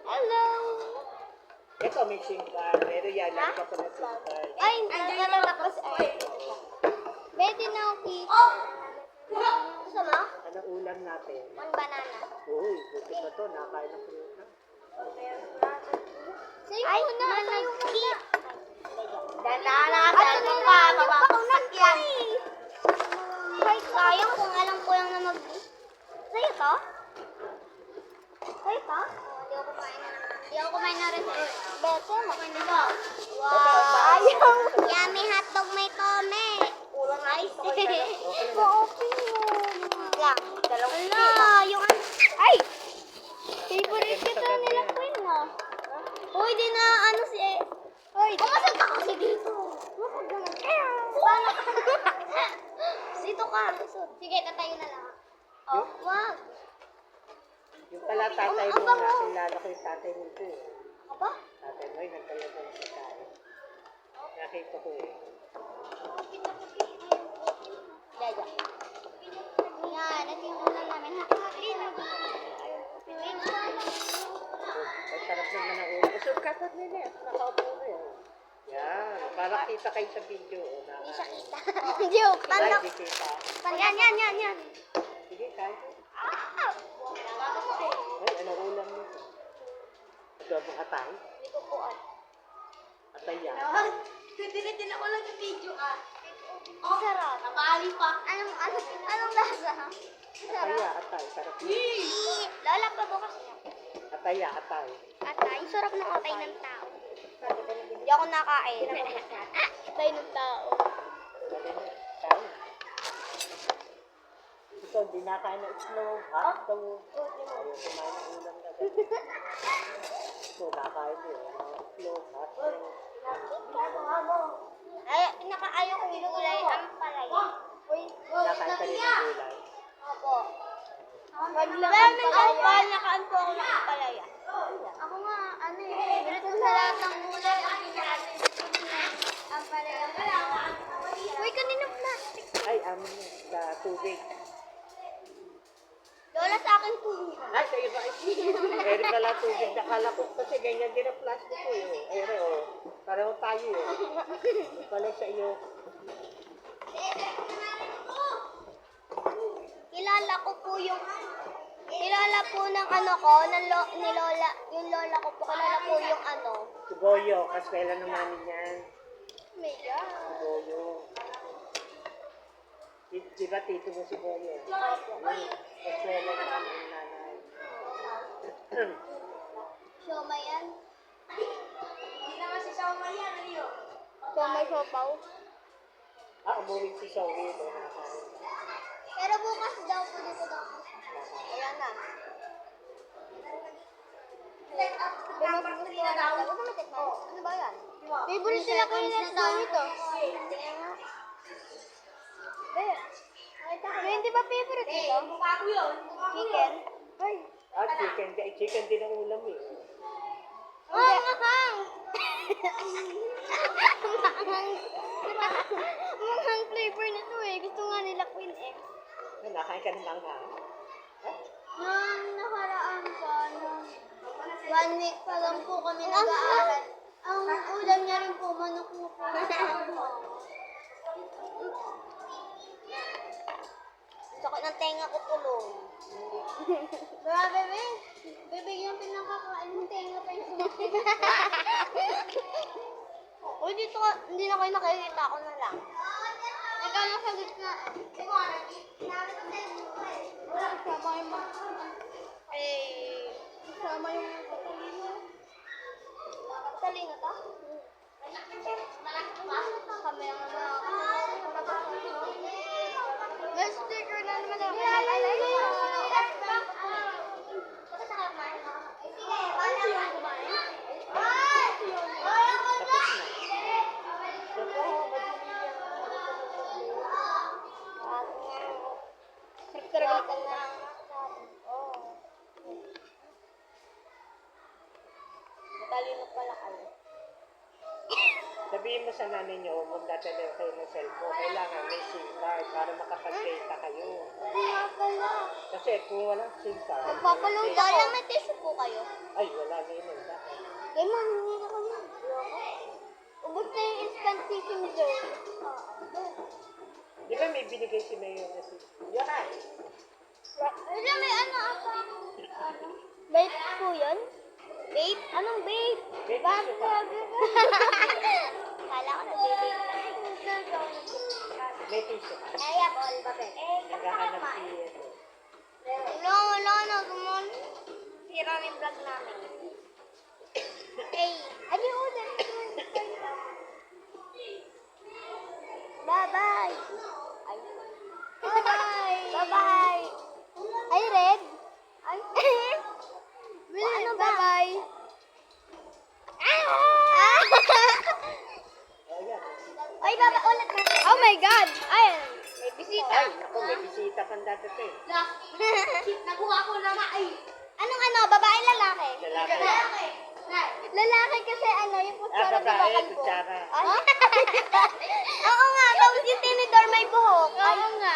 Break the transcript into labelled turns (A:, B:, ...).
A: Hello.
B: Ito, may SIM card. Pero yan, lang ka pa na SIM card.
A: Ay, nakalakas. Pwede na ako kita.
B: Oh!
A: Gusto mo?
B: Ano ulam natin?
A: One banana.
B: Uy, buti pa to. Nakain ng fruta.
A: Ay, manakit.
C: Dandahan ka, cellphone pa, mapapagsak yan.
A: Ay, sayang kung alam ko lang na mag... Sa'yo to? Sa'yo to? Hindi ako kumain na rin. Beto, makain na ba? Wow! Yummy hotdog may tome.
C: Kulang na
A: Ay,
C: ito.
A: pa-open yun. Lang. Ala, yung... Ay! Favorite kita nila Queen, no? Uy, di na ano si... Uy, umasal ka kasi dito. Paano? Dito ka. Sige, tatayo na lang. Oh, wag.
B: Yung pala tatay mo, nakilala ko yung tatay nito eh.
A: Aba?
B: Tatay mo, nagdalaga ng pagkain. Nakita ko eh.
A: Dada. Yan, ito yung ulam namin.
B: Ang sarap naman ng ulam. So, katat nila. Nakaupo na yun. Yan. Para kita kayo sa video.
A: Hindi siya kita. Joke.
B: Ay,
A: Panak.
B: di kita.
A: Yan.
B: Sige, kain.
A: Ah!
B: Ay, anong ulam nito? Adobong atay?
A: Hindi ko po at.
B: Atay yan.
C: Titilitin ako lang yung video ah.
A: Sarap.
C: Nakali pa.
A: Anong lasa?
B: Atay ya, atay. Sarap yun.
A: Lola pa bukas niya.
B: Atay ya, atay.
A: Atay. Sarap ng atay ng tao. Hindi ako nakain. Atay ng tao.
B: Dali na. Kain. Ito, hindi nakain ng itlog. Hotdog. Ayaw kumain ng ulam na gano'n. Ito, nakain din. Itlog, hotdog.
A: Ay, pinakaayaw ko yung gulay ang palaya. Uy,
B: Nakain ka rin ng gulay.
A: Opo. Maglakan nakaan po ako ng palaya. Ako nga, ano eh. Ganito sa lahat ng gulay. Ang palaya. Uy, kanina plastic.
B: Ay, amin yun. Sa tubig.
A: Lola sa akin tubig.
B: Ay, sa iba. Eri pala tubig. Nakala ko kasi ganyan din ang plastic ko yun. Eri, oh. Pareho tayo yun. Pala sa iyo.
A: Kilala ko po yung... Kilala po ng ano ko, ni Lola, yung Lola ko po, kilala po yung ano.
B: Si Boyo. Kaswela ng mami niyan.
A: Maya.
B: Si Boyo. Di ba tito mo si Boyo? Kaswela ng mami ng nanay.
A: Siomay yan.
C: Hindi naman si Saumay yan, Rio.
A: Siomay sopaw.
B: Umuwi si Zoe.
A: Pero bukas daw po dito daw. Ayan na. Ano ba yan? Favorite sila ko yung let's go ito. Hindi ba favorite ito?
C: Mukha ko yun.
A: Chicken? Ay.
B: Chicken. Chicken din ang ulam eh.
A: Ay, makang! Manghang flavor na to eh. Gusto nga nila Queen eh.
B: Nakain ka ng manghang.
A: Nung nakaraan pa, 1 week pa lang po kami nag-aaral. Ang ulam niya rin po, manok na po. Sakit ng tenga ko tulong. Grabe, bebe. Bebe, yung pinakakain ng tenga pa yung sumakit. Uy, dito ka, hindi na kayo nakikita ako na lang. Ikaw na sa gitna. Kasama yung mga... Kasama yung mga katalino. Katalino to? Kami ang mga... May sticker na naman ako. Matalino pala kayo.
B: Sabihin mo sa nanay niyo, huwag magdadala kayo ng cellphone. Kailangan may SIM card para makapag-data kayo.
A: Nga pala.
B: Kasi kung walang SIM card,
A: Magpapalong
B: data-
A: dala, may tissue po kayo.
B: ay, wala na yun.
A: Kay man, hindi na kami. Ubus na yung instant tissue niyo.
B: Di ba may binigay si Mayor na SIM? Yan!
A: Wala, may ano ako. Vape po yun? Vape? Anong vape?
B: Vape
A: Bago
B: tissue pa.
A: Kala ko nag-vape.
B: May tissue ka.
C: Eh, yan, all ba, Ben?
B: Naghahanap si...
A: Wala na. Gumon.
C: Sira rin vlog namin.
A: Ay, ano yung order? Bye-bye. Ay. Bye-bye. Bye-bye. Ay, red? Ay. Ano ba? Bye-bye.
B: Oh, yan.
A: Ay, baba, ulit na. Oh my God. Ay, may bisita.
B: Ay, ako, may bisita pang dadating.
C: Nakuha ko naman. Ay!
A: Anong ano, babae, lalaki?
B: Lalaki.
A: Lalaki kasi ano, yung kutsara
B: babae,
A: bakal po.
B: kutsara.
A: Ay? Oo nga, tapos yung tinidor may buhok. Oo nga.